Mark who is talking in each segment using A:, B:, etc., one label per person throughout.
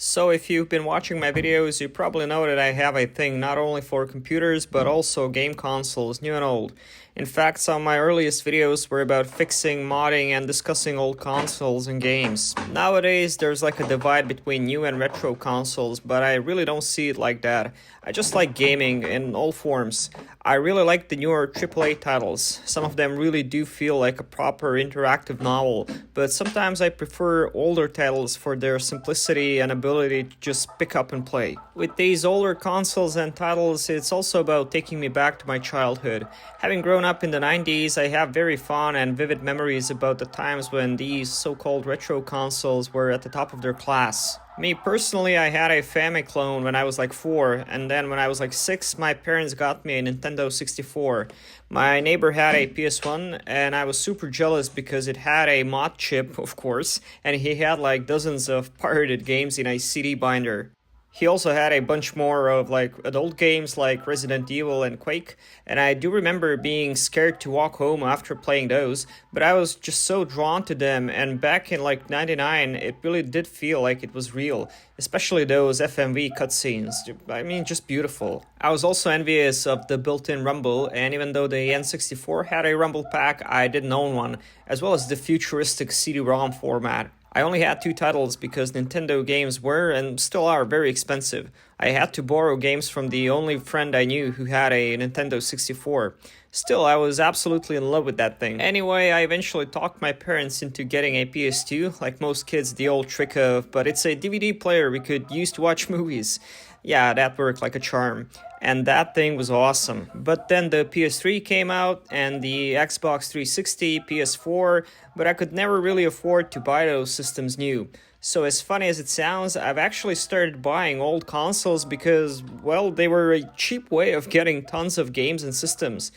A: So if you've been watching my videos, you probably know that I have a thing not only for computers, but also game consoles, new and old. In fact, some of my earliest videos were about fixing, modding, and discussing old consoles and games. Nowadays, there's like a divide between new and retro consoles, but I really don't see it like that. I just like gaming in all forms. I really like the newer AAA titles. Some of them really do feel like a proper interactive novel, but sometimes I prefer older titles for their simplicity and ability to just pick up and play. With these older consoles and titles, it's also about taking me back to my childhood. Having grown up in the 90s, I have very fond and vivid memories about the times when these so-called retro consoles were at the top of their class. Me personally, I had a Famiclone when I was like 4, and then when I was like 6, my parents got me a Nintendo 64. My neighbor had a PS1, and I was super jealous because it had a mod chip, of course, and he had like dozens of pirated games in a CD binder. He also had a bunch more of like adult games like Resident Evil and Quake, and I do remember being scared to walk home after playing those, but I was just so drawn to them, and back in like 99 it really did feel like it was real, especially those FMV cutscenes. I mean, just beautiful. I was also envious of the built-in rumble, and even though the N64 had a rumble pack, I didn't own one, as well as the futuristic CD-ROM format. I only had 2 titles because Nintendo games were and still are very expensive. I had to borrow games from the only friend I knew who had a Nintendo 64. Still, I was absolutely in love with that thing. Anyway, I eventually talked my parents into getting a PS2, like most kids, the old trick of, but it's a DVD player we could use to watch movies. Yeah, that worked like a charm. And that thing was awesome. But then the PS3 came out and the Xbox 360, PS4, but I could never really afford to buy those systems new. So as funny as it sounds, I've actually started buying old consoles because, well, they were a cheap way of getting tons of games and systems.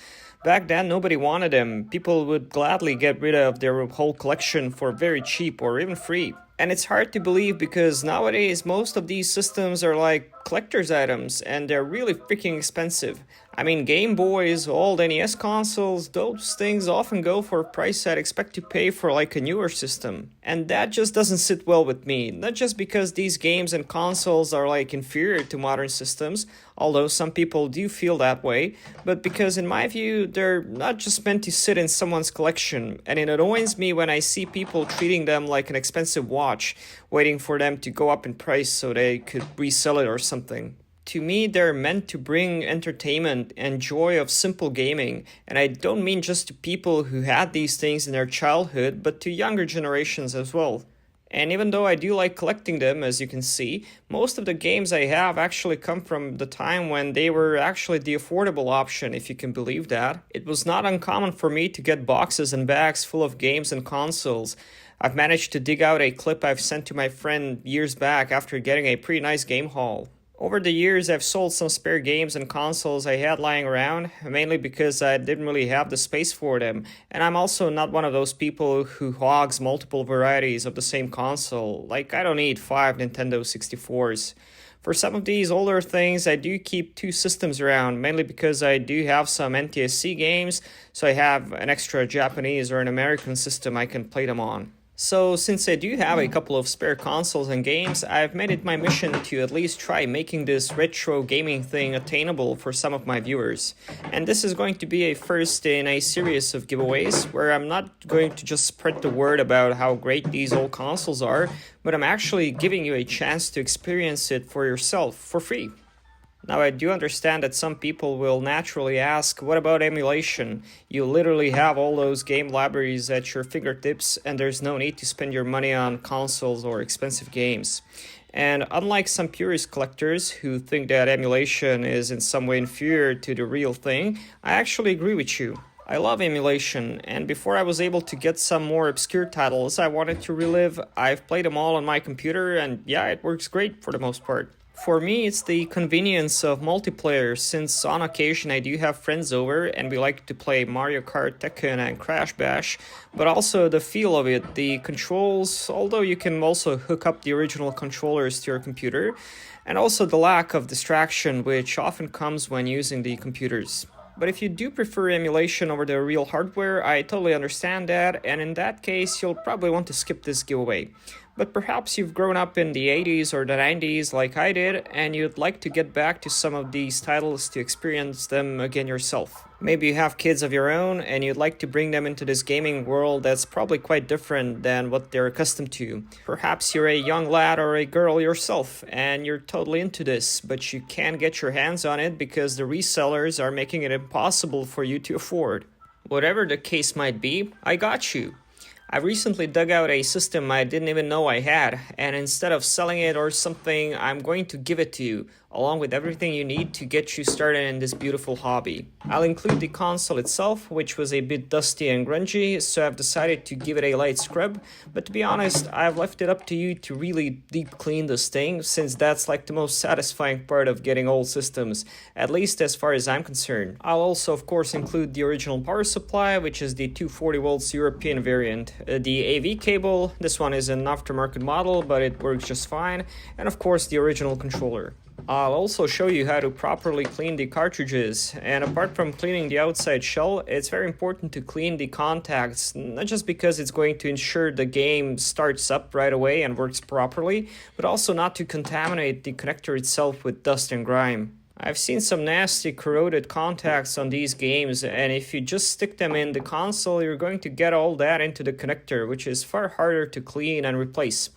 A: Back then, nobody wanted them. People would gladly get rid of their whole collection for very cheap or even free. And it's hard to believe because nowadays most of these systems are like collector's items and they're really freaking expensive. I mean, Game Boys, old NES consoles, those things often go for a price I'd expect to pay for like a newer system. And that just doesn't sit well with me, not just because these games and consoles are like inferior to modern systems, although some people do feel that way, but because in my view, they're not just meant to sit in someone's collection, and it annoys me when I see people treating them like an expensive watch, waiting for them to go up in price so they could resell it or something. To me, they're meant to bring entertainment and joy of simple gaming, and I don't mean just to people who had these things in their childhood, but to younger generations as well. And even though I do like collecting them, as you can see, most of the games I have actually come from the time when they were actually the affordable option, if you can believe that. It was not uncommon for me to get boxes and bags full of games and consoles. I've managed to dig out a clip I've sent to my friend years back after getting a pretty nice game haul. Over the years, I've sold some spare games and consoles I had lying around, mainly because I didn't really have the space for them, and I'm also not one of those people who hogs multiple varieties of the same console, like I don't need 5 Nintendo 64s. For some of these older things, I do keep 2 systems around, mainly because I do have some NTSC games, so I have an extra Japanese or an American system I can play them on. So, since I do have a couple of spare consoles and games, I've made it my mission to at least try making this retro gaming thing attainable for some of my viewers. And this is going to be a first in a series of giveaways, where I'm not going to just spread the word about how great these old consoles are, but I'm actually giving you a chance to experience it for yourself, for free. Now, I do understand that some people will naturally ask, what about emulation? You literally have all those game libraries at your fingertips, and there's no need to spend your money on consoles or expensive games. And unlike some purist collectors who think that emulation is in some way inferior to the real thing, I actually agree with you. I love emulation, and before I was able to get some more obscure titles I wanted to relive, I've played them all on my computer, and yeah, it works great for the most part. For me, it's the convenience of multiplayer, since on occasion I do have friends over and we like to play Mario Kart, Tekken and Crash Bash, but also the feel of it, the controls, although you can also hook up the original controllers to your computer, and also the lack of distraction which often comes when using the computers. But if you do prefer emulation over the real hardware, I totally understand that, and in that case, you'll probably want to skip this giveaway. But perhaps you've grown up in the 80s or the 90s like I did, and you'd like to get back to some of these titles to experience them again yourself. Maybe you have kids of your own and you'd like to bring them into this gaming world that's probably quite different than what they're accustomed to. Perhaps you're a young lad or a girl yourself and you're totally into this, but you can't get your hands on it because the resellers are making it impossible for you to afford. Whatever the case might be, I got you. I recently dug out a system I didn't even know I had, and instead of selling it or something, I'm going to give it to you, along with everything you need to get you started in this beautiful hobby. I'll include the console itself, which was a bit dusty and grungy, so I've decided to give it a light scrub, but to be honest, I've left it up to you to really deep clean this thing, since that's like the most satisfying part of getting old systems, at least as far as I'm concerned. I'll also of course include the original power supply, which is the 240 volts European variant, the AV cable, this one is an aftermarket model, but it works just fine, and of course the original controller. I'll also show you how to properly clean the cartridges, and apart from cleaning the outside shell, it's very important to clean the contacts, not just because it's going to ensure the game starts up right away and works properly, but also not to contaminate the connector itself with dust and grime. I've seen some nasty corroded contacts on these games, and if you just stick them in the console, you're going to get all that into the connector, which is far harder to clean and replace.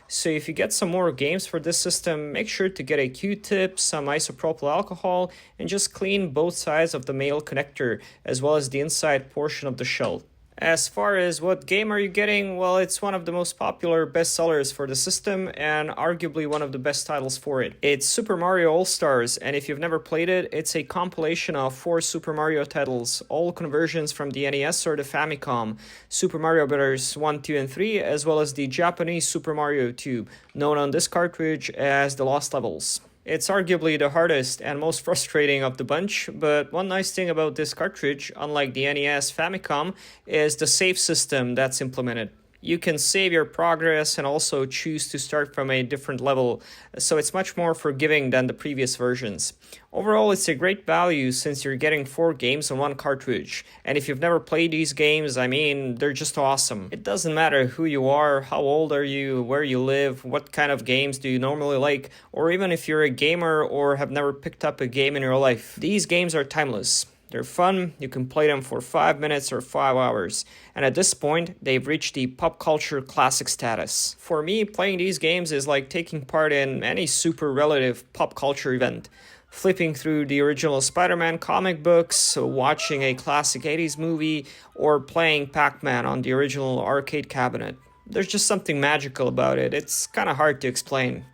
A: So if you get some more games for this system, make sure to get a Q-tip, some isopropyl alcohol, and just clean both sides of the male connector, as well as the inside portion of the shell. As far as what game are you getting, well, it's one of the most popular bestsellers for the system and arguably one of the best titles for it. It's Super Mario All-Stars, and if you've never played it, it's a compilation of 4 Super Mario titles, all conversions from the NES or the Famicom, Super Mario Bros. 1, 2, and 3, as well as the Japanese Super Mario 2, known on this cartridge as the Lost Levels. It's arguably the hardest and most frustrating of the bunch, but one nice thing about this cartridge, unlike the NES Famicom, is the save system that's implemented. You can save your progress and also choose to start from a different level, so it's much more forgiving than the previous versions. Overall, it's a great value since you're getting 4 games on one cartridge, and if you've never played these games, I mean, they're just awesome. It doesn't matter who you are, how old are you, where you live, what kind of games do you normally like, or even if you're a gamer or have never picked up a game in your life. These games are timeless. They're fun, you can play them for 5 minutes or 5 hours, and at this point, they've reached the pop culture classic status. For me, playing these games is like taking part in any super relative pop culture event. Flipping through the original Spider-Man comic books, watching a classic 80s movie, or playing Pac-Man on the original arcade cabinet. There's just something magical about it, it's kinda hard to explain.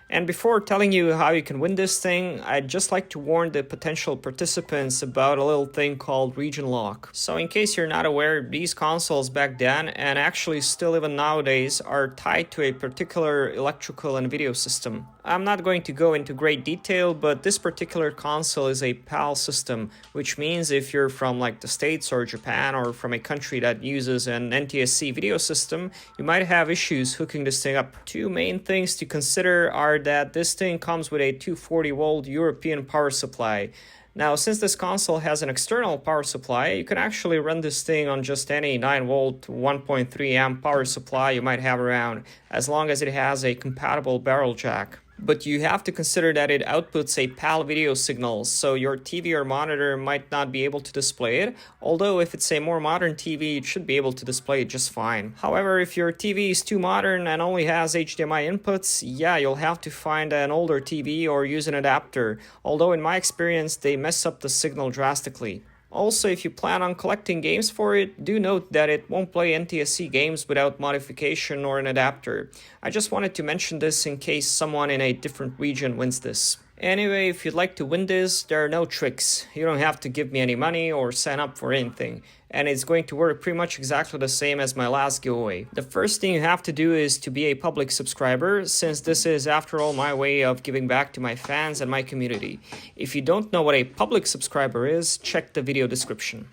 A: And before telling you how you can win this thing, I'd just like to warn the potential participants about a little thing called region lock. So in case you're not aware, these consoles back then, and actually still even nowadays, are tied to a particular electrical and video system. I'm not going to go into great detail, but this particular console is a PAL system, which means if you're from like the States or Japan or from a country that uses an NTSC video system, you might have issues hooking this thing up. 2 main things to consider are that this thing comes with a 240 volt European power supply. Now, since this console has an external power supply, you can actually run this thing on just any 9 volt 1.3 amp power supply you might have around, as long as it has a compatible barrel jack. But you have to consider that it outputs a PAL video signal, so your TV or monitor might not be able to display it, although if it's a more modern TV, it should be able to display it just fine. However, if your TV is too modern and only has HDMI inputs, yeah, you'll have to find an older TV or use an adapter, although in my experience, they mess up the signal drastically. Also, if you plan on collecting games for it, do note that it won't play NTSC games without modification or an adapter. I just wanted to mention this in case someone in a different region wins this. Anyway, if you'd like to win this, there are no tricks. You don't have to give me any money or sign up for anything. And it's going to work pretty much exactly the same as my last giveaway. The first thing you have to do is to be a public subscriber, since this is after all my way of giving back to my fans and my community. If you don't know what a public subscriber is, check the video description.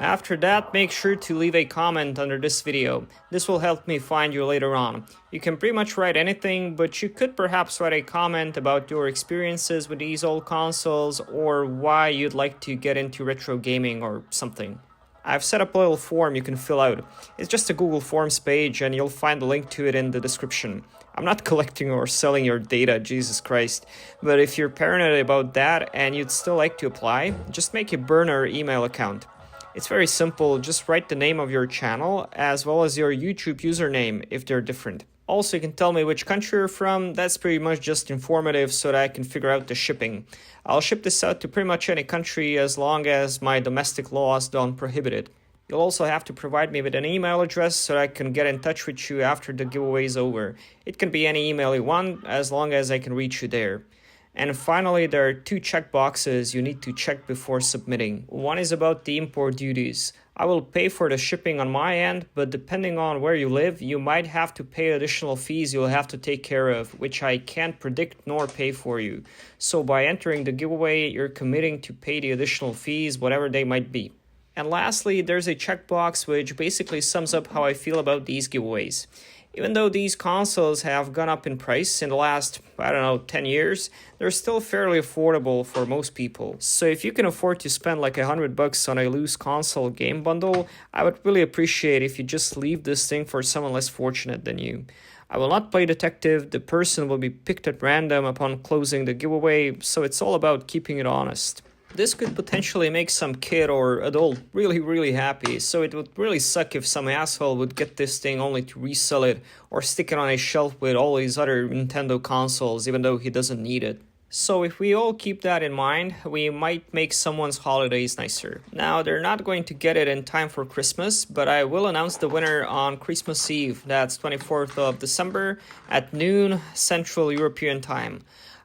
A: After that, make sure to leave a comment under this video. This will help me find you later on. You can pretty much write anything, but you could perhaps write a comment about your experiences with these old consoles or why you'd like to get into retro gaming or something. I've set up a little form you can fill out. It's just a Google Forms page and you'll find the link to it in the description. I'm not collecting or selling your data, Jesus Christ, but if you're paranoid about that and you'd still like to apply, just make a burner email account. It's very simple, just write the name of your channel as well as your YouTube username if they're different. Also, you can tell me which country you're from. That's pretty much just informative so that I can figure out the shipping. I'll ship this out to pretty much any country as long as my domestic laws don't prohibit it. You'll also have to provide me with an email address so that I can get in touch with you after the giveaway is over. It can be any email you want as long as I can reach you there. And finally, there are 2 checkboxes you need to check before submitting. One is about the import duties. I will pay for the shipping on my end, but depending on where you live, you might have to pay additional fees you'll have to take care of, which I can't predict nor pay for you. So by entering the giveaway, you're committing to pay the additional fees, whatever they might be. And lastly, there's a checkbox which basically sums up how I feel about these giveaways. Even though these consoles have gone up in price in the last, 10 years, they're still fairly affordable for most people. So if you can afford to spend like $100 on a loose console game bundle, I would really appreciate if you just leave this thing for someone less fortunate than you. I will not play detective, the person will be picked at random upon closing the giveaway, so it's all about keeping it honest. This could potentially make some kid or adult really happy, so it would really suck if some asshole would get this thing only to resell it or stick it on a shelf with all these other Nintendo consoles even though he doesn't need it. So if we all keep that in mind, we might make someone's holidays nicer. Now, they're not going to get it in time for Christmas, but I will announce the winner on Christmas Eve, that's 24th of December at noon Central European Time.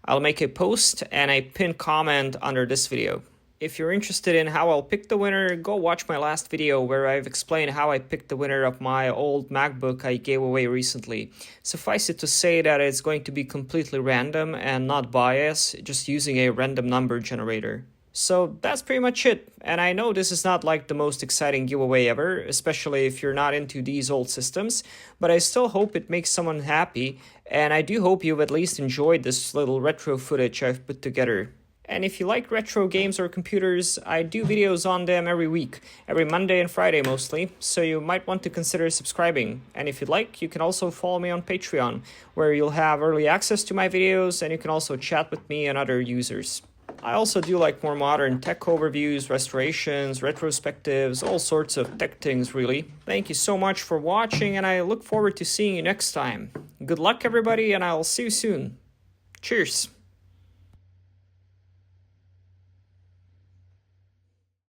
A: I'll make a post and a pinned comment under this video. If you're interested in how I'll pick the winner, go watch my last video where I've explained how I picked the winner of my old MacBook I gave away recently. Suffice it to say that it's going to be completely random and not biased, just using a random number generator. So that's pretty much it, and I know this is not like the most exciting giveaway ever, especially if you're not into these old systems, but I still hope it makes someone happy, and I do hope you've at least enjoyed this little retro footage I've put together. And if you like retro games or computers, I do videos on them every week, every Monday and Friday mostly, so you might want to consider subscribing. And if you'd like, you can also follow me on Patreon, where you'll have early access to my videos, and you can also chat with me and other users. I also do like more modern tech overviews, restorations, retrospectives, all sorts of tech things really. Thank you so much for watching and I look forward to seeing you next time. Good luck everybody and I'll see you soon. Cheers!